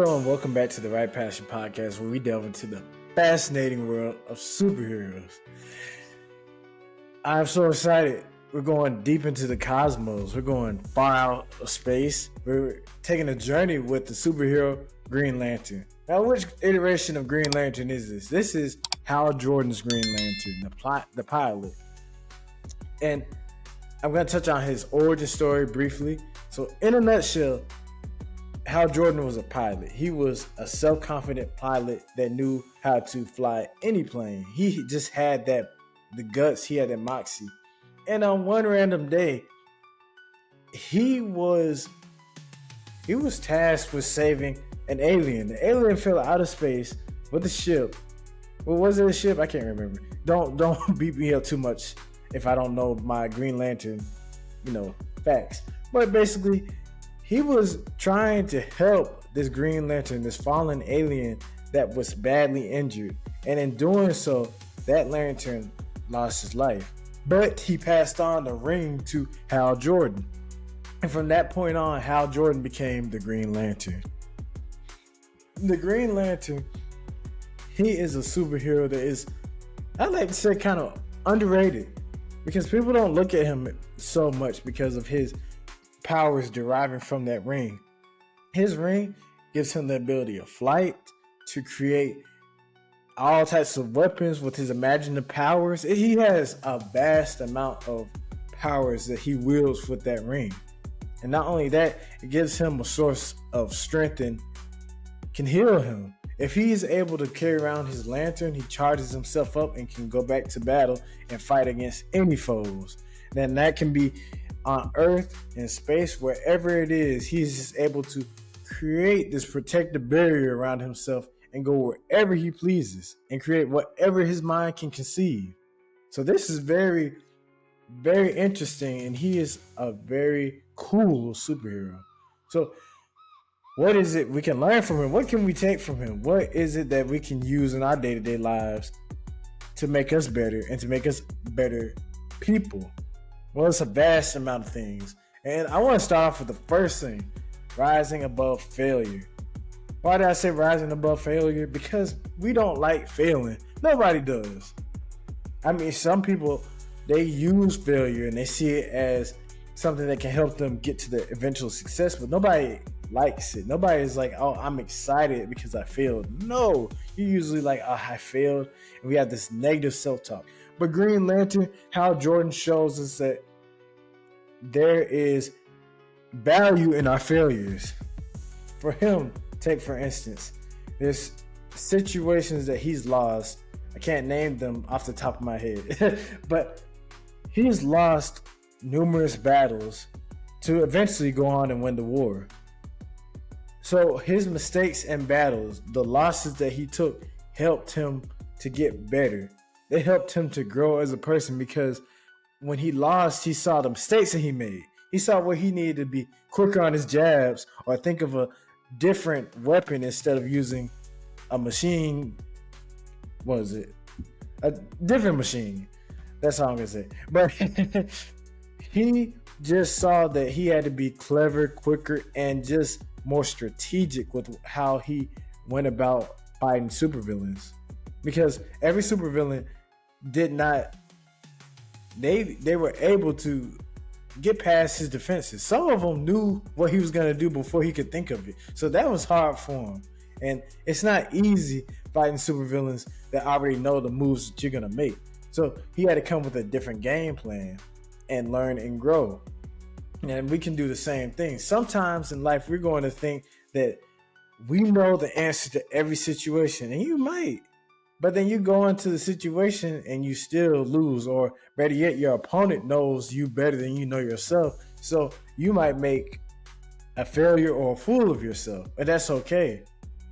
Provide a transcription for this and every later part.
Hello and welcome back to the Wrightpassion podcast, where we delve into the fascinating world of superheroes. I'm so excited. We're going deep into the cosmos. We're going far out of space. We're taking a journey with the superhero Green Lantern. Now, which iteration of Green Lantern is this? This is Hal Jordan's Green Lantern, the pilot. And I'm going to touch on his origin story briefly. So, in a nutshell, Hal Jordan was a pilot. He was a self-confident pilot that knew how to fly any plane. He just had the guts. He had that moxie. And on one random day, he was tasked with saving an alien. The alien fell out of space with a ship. Well, was it a ship? I can't remember. Don't beat me up too much if I don't know my Green Lantern, facts. But basically, he was trying to help this Green Lantern, this fallen alien that was badly injured. And in doing so, that lantern lost his life. But he passed on the ring to Hal Jordan. And from that point on, Hal Jordan became the Green Lantern. The Green Lantern, he is a superhero that is, I like to say, kind of underrated. Because people don't look at him so much because of his powers deriving from that ring. His ring gives him the ability of flight, to create all types of weapons with his imaginative powers. He has a vast amount of powers that he wields with that ring. And not only that, it gives him a source of strength and can heal him. If he is able to carry around his lantern, he charges himself up and can go back to battle and fight against any foes. Then that can be on Earth, in space, wherever it is. He's just able to create this protective barrier around himself and go wherever he pleases and create whatever his mind can conceive. So this is very, very interesting, and he is a very cool superhero. So what is it we can learn from him? What can we take from him? What is it that we can use in our day-to-day lives to make us better and to make us better people? Well, it's a vast amount of things. And I want to start off with the first thing, rising above failure. Why did I say rising above failure? Because we don't like failing. Nobody does. I mean, some people, they use failure and they see it as something that can help them get to the eventual success, but nobody likes it. Nobody is like, oh, I'm excited because I failed. No, you're usually like, oh, I failed. And we have this negative self-talk. But Green Lantern, Hal Jordan shows us that there is value in our failures. For him, take for instance, there's situations that he's lost. I can't name them off the top of my head, but he's lost numerous battles to eventually go on and win the war. So his mistakes and battles, the losses that he took, helped him to get better. They helped him to grow as a person, because when he lost, he saw the mistakes that he made. He saw where he needed to be quicker on his jabs or think of a different weapon instead of using a machine. What is it? A different machine. That's all I'm going to say. But he just saw that he had to be clever, quicker, and just more strategic with how he went about fighting supervillains. Because every supervillain did not, they were able to get past his defenses. Some of them knew what he was going to do before he could think of it. So that was hard for him. And it's not easy fighting supervillains that already know the moves that you're going to make. So he had to come with a different game plan and learn and grow. And we can do the same thing. Sometimes in life, we're going to think that we know the answer to every situation, and you might. But then you go into the situation and you still lose, or better yet, your opponent knows you better than you know yourself. So you might make a failure or a fool of yourself, but that's okay,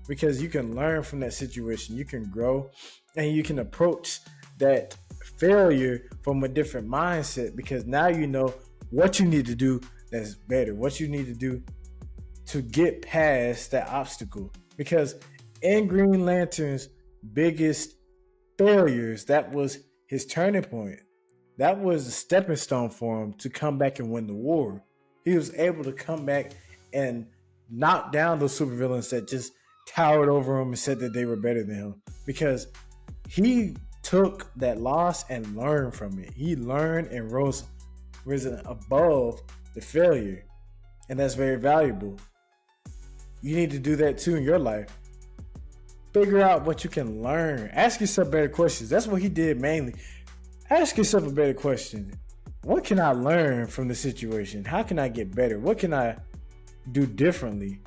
because you can learn from that situation. You can grow, and you can approach that failure from a different mindset, because now you know what you need to do that's better, what you need to do to get past that obstacle. Because in Green Lantern's biggest failures, that was his turning point. That was the stepping stone for him to come back and win the war. He was able to come back and knock down those supervillains that just towered over him and said that they were better than him, because he took that loss and learned from it. He learned and risen above the failure, and that's very valuable. You need to do that too in your life. Figure out what you can learn. Ask yourself better questions. That's what he did mainly. Ask yourself a better question. What can I learn from the situation? How can I get better? What can I do differently?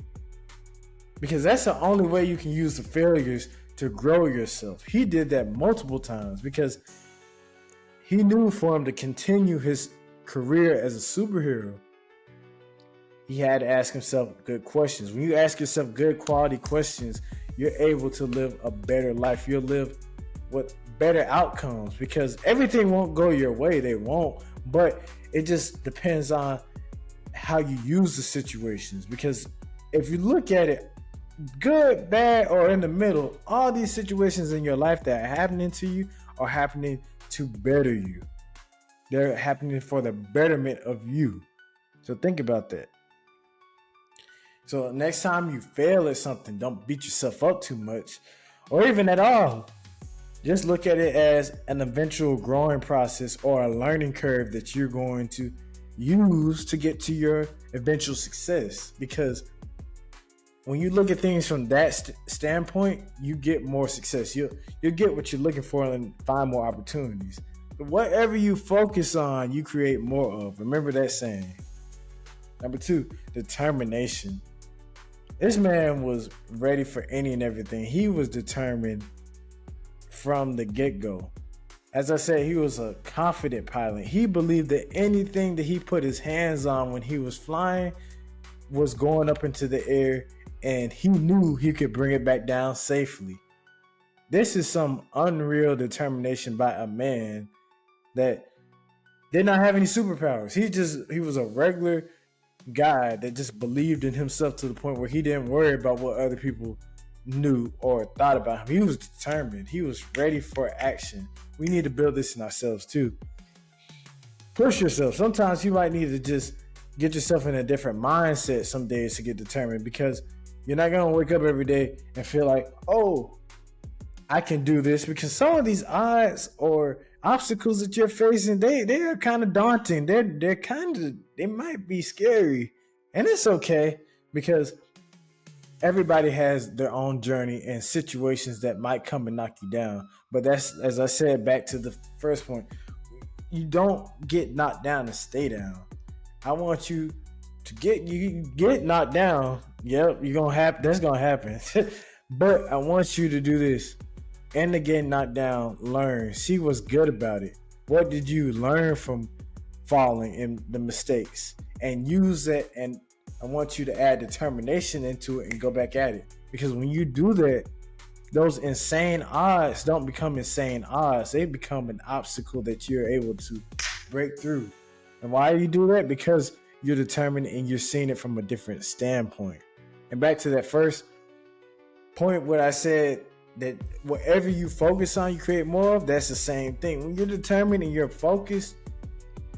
Because that's the only way you can use the failures to grow yourself. He did that multiple times because he knew for him to continue his career as a superhero, he had to ask himself good questions. When you ask yourself good quality questions, you're able to live a better life. You'll live with better outcomes, because everything won't go your way. They won't, but it just depends on how you use the situations. Because if you look at it, good, bad, or in the middle, all these situations in your life that are happening to you are happening to better you. They're happening for the betterment of you. So think about that. So next time you fail at something, don't beat yourself up too much, or even at all. Just look at it as an eventual growing process or a learning curve that you're going to use to get to your eventual success. Because when you look at things from that standpoint, you get more success. You'll get what you're looking for and find more opportunities. But whatever you focus on, you create more of. Remember that saying. Number 2, determination. This man was ready for any and everything. He was determined from the get-go. As I said, he was a confident pilot. He believed that anything that he put his hands on when he was flying was going up into the air, and he knew he could bring it back down safely. This is some unreal determination by a man that did not have any superpowers. He was a regular guy that just believed in himself to the point where he didn't worry about what other people knew or thought about him. He was determined. He was ready for action. We need to build this in ourselves too. Push yourself. Sometimes you might need to just get yourself in a different mindset some days to get determined, because you're not going to wake up every day and feel like, oh, I can do this, because some of these odds or obstacles that you're facing, they are kind of daunting. They might be scary, and it's okay, because everybody has their own journey and situations that might come and knock you down. But that's, as I said, back to the first point, you don't get knocked down to stay down. I want you to get knocked down. Yep, that's gonna happen. But I want you to do this. And to get knocked down, learn. See what's good about it. What did you learn from falling and the mistakes? And use that, and I want you to add determination into it and go back at it. Because when you do that, those insane odds don't become insane odds. They become an obstacle that you're able to break through. And why do you do that? Because you're determined and you're seeing it from a different standpoint. And back to that first point where I said that whatever you focus on, you create more of. That's the same thing. When you're determined and you're focused,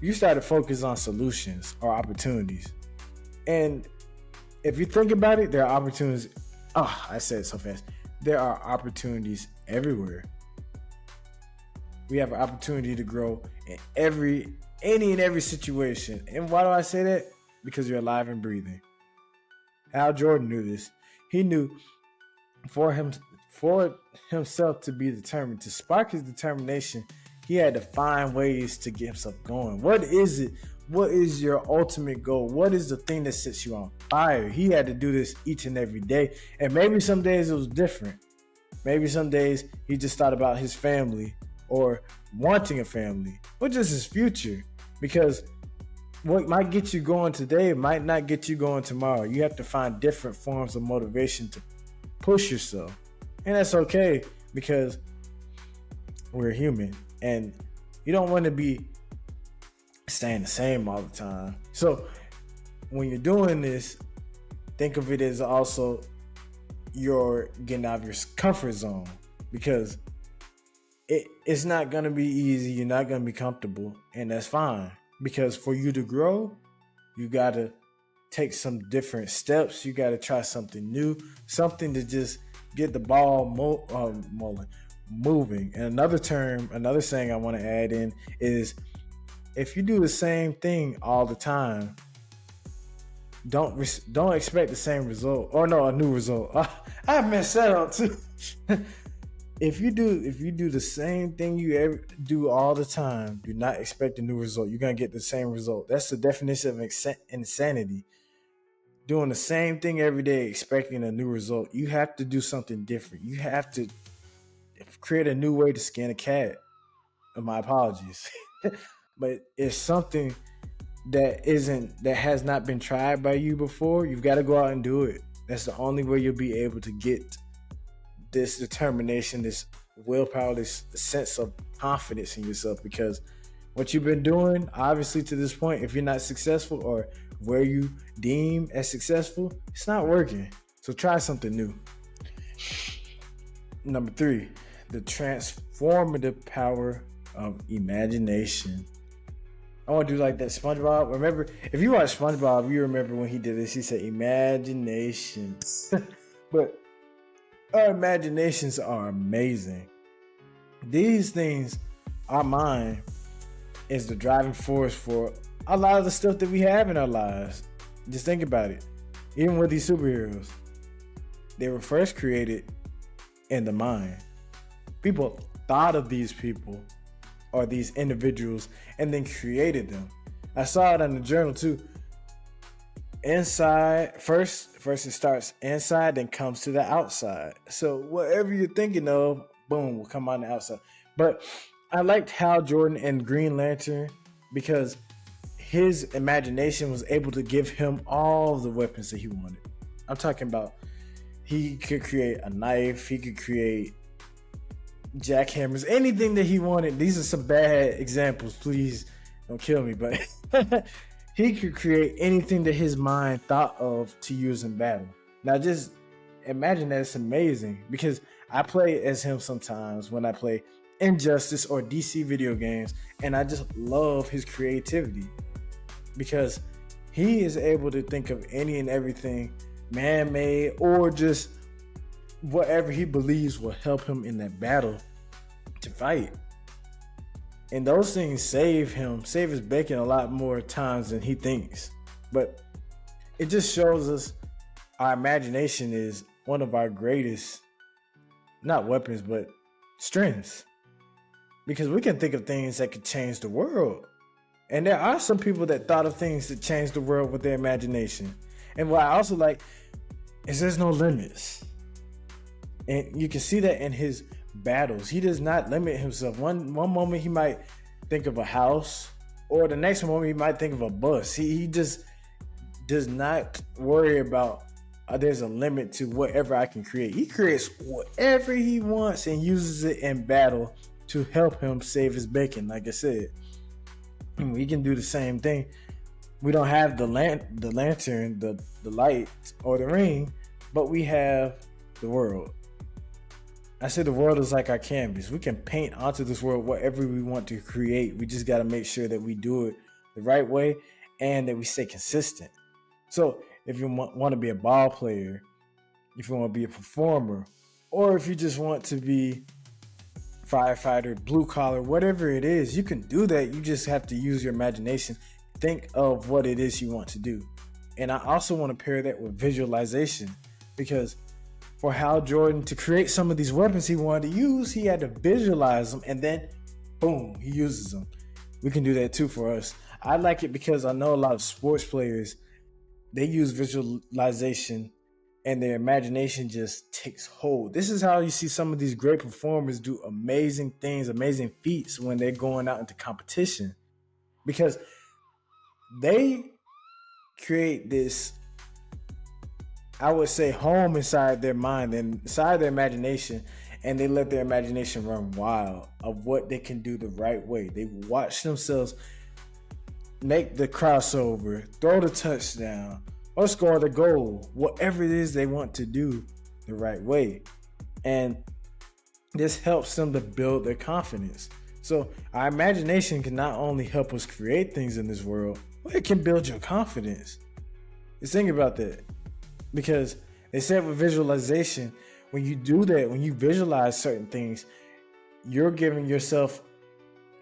you start to focus on solutions or opportunities. And if you think about it, there are opportunities. Oh, I said it so fast. There are opportunities everywhere. We have an opportunity to grow in any and every situation. And why do I say that? Because you're alive and breathing. Al Jordan knew this. He knew for himself to be determined, to spark his determination, he had to find ways to get himself going. What is it? What is your ultimate goal? What is the thing that sets you on fire? He had to do this each and every day. And maybe some days it was different. Maybe some days he just thought about his family or wanting a family, or just his future. Because what might get you going today might not get you going tomorrow. You have to find different forms of motivation to push yourself. And that's okay, because we're human and you don't want to be staying the same all the time. So when you're doing this, think of it as also you're getting out of your comfort zone, because it's not going to be easy. You're not going to be comfortable, and that's fine, because for you to grow, you got to take some different steps. You got to try something new, something to just get the ball moving. And another saying I want to add in is, if you do the same thing all the time, don't expect the same result, or no, a new result. I messed that up too. If you do the same thing you ever do all the time, do not expect a new result. You're gonna get the same result. That's the definition of insanity. Doing the same thing every day, expecting a new result. You have to do something different. You have to create a new way to skin a cat. My apologies, but it's something that has not been tried by you before. You've got to go out and do it. That's the only way you'll be able to get this determination, this willpower, this sense of confidence in yourself. Because what you've been doing, obviously to this point, if you're not successful or where you deem as successful, it's not working. So try something new. Number 3, the transformative power of imagination. I want to do like that SpongeBob. Remember, if you watch SpongeBob, you remember when he did this. He said imagination. But our imaginations are amazing. These things, our mind is the driving force for a lot of the stuff that we have in our lives. Just think about it. Even with these superheroes, they were first created in the mind. People thought of these people or these individuals and then created them. I saw it in the journal too. Inside, first it starts inside, then comes to the outside. So whatever you're thinking of, boom, will come on the outside. But I liked Hal Jordan and Green Lantern because his imagination was able to give him all the weapons that he wanted. I'm talking about, he could create a knife, he could create jackhammers, anything that he wanted. These are some bad examples, please don't kill me, but he could create anything that his mind thought of to use in battle. Now just imagine that. It's amazing, because I play as him sometimes when I play Injustice or DC video games, and I just love his creativity because he is able to think of any and everything, man-made or just whatever he believes will help him in that battle to fight. And those things save his bacon a lot more times than he thinks. But it just shows us our imagination is one of our greatest, not weapons, but strengths. Because we can think of things that could change the world. And there are some people that thought of things that changed the world with their imagination. And what I also like is there's no limits. And you can see that in his battles. He does not limit himself. One moment he might think of a house, or the next moment he might think of a bus. He just does not worry about there's a limit to whatever I can create. He creates whatever he wants and uses it in battle to help him save his bacon. Like I said, we can do the same thing. We don't have the lantern, the light, or the ring, but we have the world. I say the world is like our canvas. We can paint onto this world whatever we want to create. We just got to make sure that we do it the right way and that we stay consistent. So if you want to be a ball player, if you want to be a performer, or if you just want to be firefighter, blue collar, whatever it is, you can do that. You just have to use your imagination. Think of what it is you want to do. And I also want to pair that with visualization, because for Hal Jordan to create some of these weapons he wanted to use, he had to visualize them, and then boom, he uses them. We can do that too for us. I like it because I know a lot of sports players, they use visualization and their imagination just takes hold. This is how you see some of these great performers do amazing things, amazing feats when they're going out into competition, because they create this, I would say, home inside their mind and inside their imagination, and they let their imagination run wild of what they can do the right way. They watch themselves make the crossover, throw the touchdown, or score the goal, whatever it is they want to do the right way. And this helps them to build their confidence. So our imagination can not only help us create things in this world, but it can build your confidence. Just think about that. Because they said with visualization, when you do that, when you visualize certain things, you're giving yourself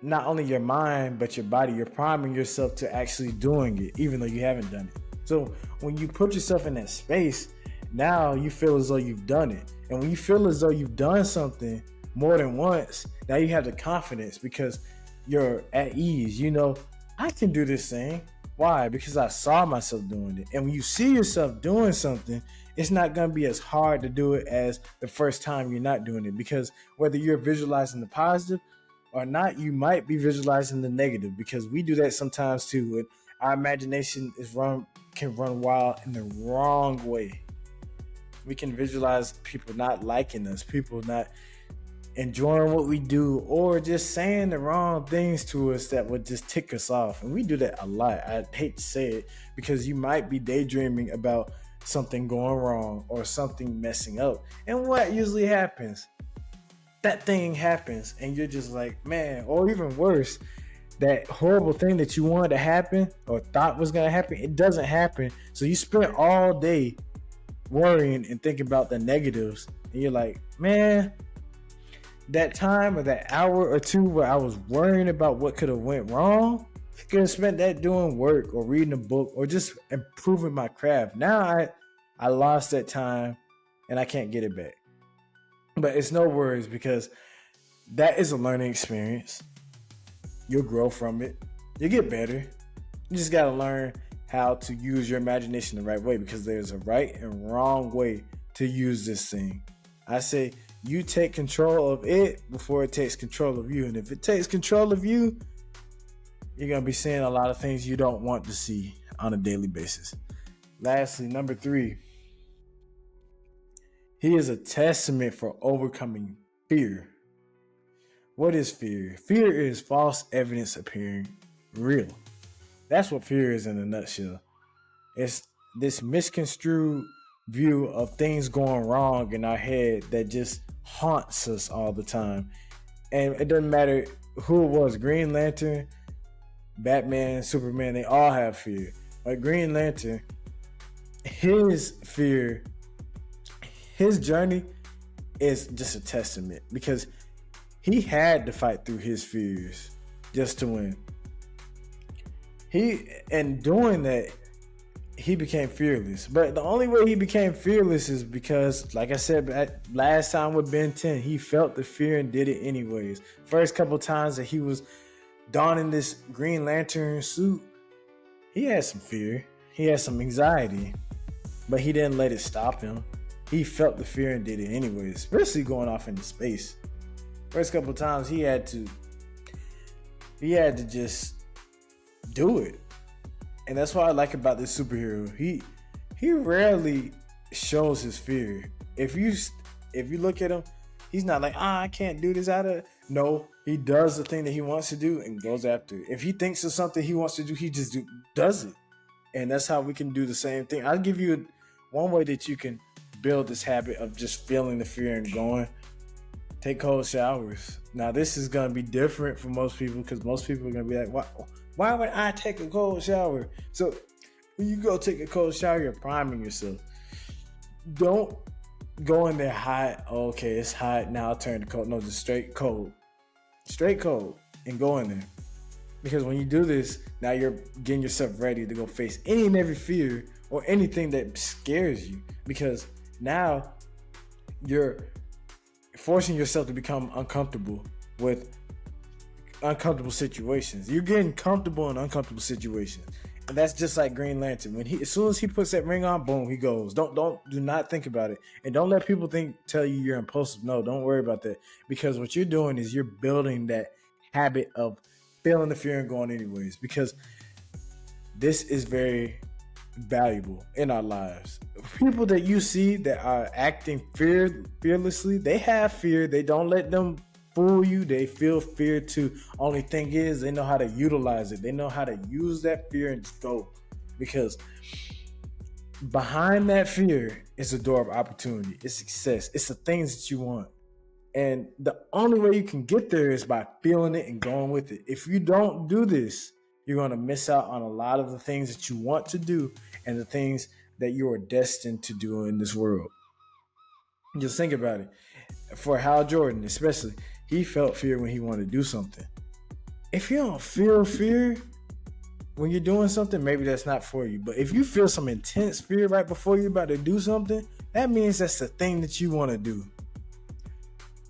not only your mind but your body, you're priming yourself to actually doing it even though you haven't done it. So when you put yourself in that space, now you feel as though you've done it. And when you feel as though you've done something more than once, now you have the confidence because you're at ease. You know, I can do this thing. Why? Because I saw myself doing it. And when you see yourself doing something, it's not going to be as hard to do it as the first time you're not doing it. Because whether you're visualizing the positive or not, you might be visualizing the negative, because we do that sometimes too. And our imagination can run wild in the wrong way. We can visualize people not liking us, people not enjoying what we do, or just saying the wrong things to us that would just tick us off. And we do that a lot. I hate to say it, because you might be daydreaming about something going wrong or something messing up. And what usually happens? That thing happens and you're just like, man, or even worse, that horrible thing that you wanted to happen or thought was going to happen, it doesn't happen. So you spend all day worrying and thinking about the negatives. And you're like, man, that time or that hour or two where I was worrying about what could have went wrong, I could have spent that doing work or reading a book or just improving my craft. Now I lost that time and I can't get it back. But it's no worries, because that is a learning experience. You'll grow from it. You get better. You just got to learn how to use your imagination the right way, because there's a right and wrong way to use this thing. I say you take control of it before it takes control of you. And if it takes control of you, you're going to be seeing a lot of things you don't want to see on a daily basis. Lastly, number 3. He is a testament for overcoming fear. What is fear? Fear is false evidence appearing real. That's what fear is in a nutshell. It's this misconstrued view of things going wrong in our head that just haunts us all the time. And it doesn't matter who it was, Green Lantern, Batman, Superman, they all have fear. But Green Lantern, his fear, his journey is just a testament, because he had to fight through his fears just to win. In doing that, he became fearless. But the only way he became fearless is because, like I said last time with Ben 10, he felt the fear and did it anyways. First couple times that he was donning this Green Lantern suit, he had some fear. He had some anxiety, but he didn't let it stop him. He felt the fear and did it anyways, especially going off into space. First couple times he had to just do it. And that's what I like about this superhero. He rarely shows his fear. If you look at him, he's not like, I can't do this No, he does the thing that he wants to do and goes after it. If he thinks of something he wants to do, he just does it. And that's how we can do the same thing. I'll give you one way that you can build this habit of just feeling the fear and going. Take cold showers. Now, this is going to be different for most people, because most people are going to be like, why would I take a cold shower? So when you go take a cold shower, you're priming yourself. Don't go in there hot. Oh, okay, it's hot. Now I'll turn to cold. No, just straight cold. Straight cold and go in there. Because when you do this, now you're getting yourself ready to go face any and every fear or anything that scares you. Because now you're forcing yourself to become uncomfortable with uncomfortable situations. You're getting comfortable in uncomfortable situations. And that's just like Green Lantern. As soon as he puts that ring on, boom, he goes. Do not think about it. And don't let people tell you you're impulsive. No, don't worry about that. Because what you're doing is you're building that habit of feeling the fear and going anyways. Because this is very valuable in our lives. People that you see that are acting fearlessly, they have fear. They don't let them fool you. They feel fear too. Only thing is, they know how to utilize it. They know how to use that fear and just go. Because behind that fear is a door of opportunity. It's success. It's the things that you want. And the only way you can get there is by feeling it and going with it. If you don't do this, you're going to miss out on a lot of the things that you want to do and the things that you are destined to do in this world. Just think about it. For Hal Jordan, especially, he felt fear when he wanted to do something. If you don't feel fear when you're doing something, maybe that's not for you. But if you feel some intense fear right before you're about to do something, that means that's the thing that you want to do.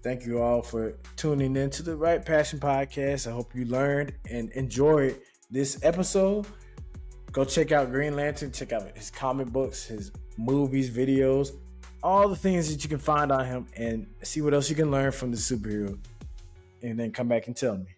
Thank you all for tuning in to the Wrightpassion podcast. I hope you learned and enjoyed this episode. Go check out Green Lantern. Check out his comic books, his movies, videos, all the things that you can find on him, and see what else you can learn from the superhero. And then come back and tell me.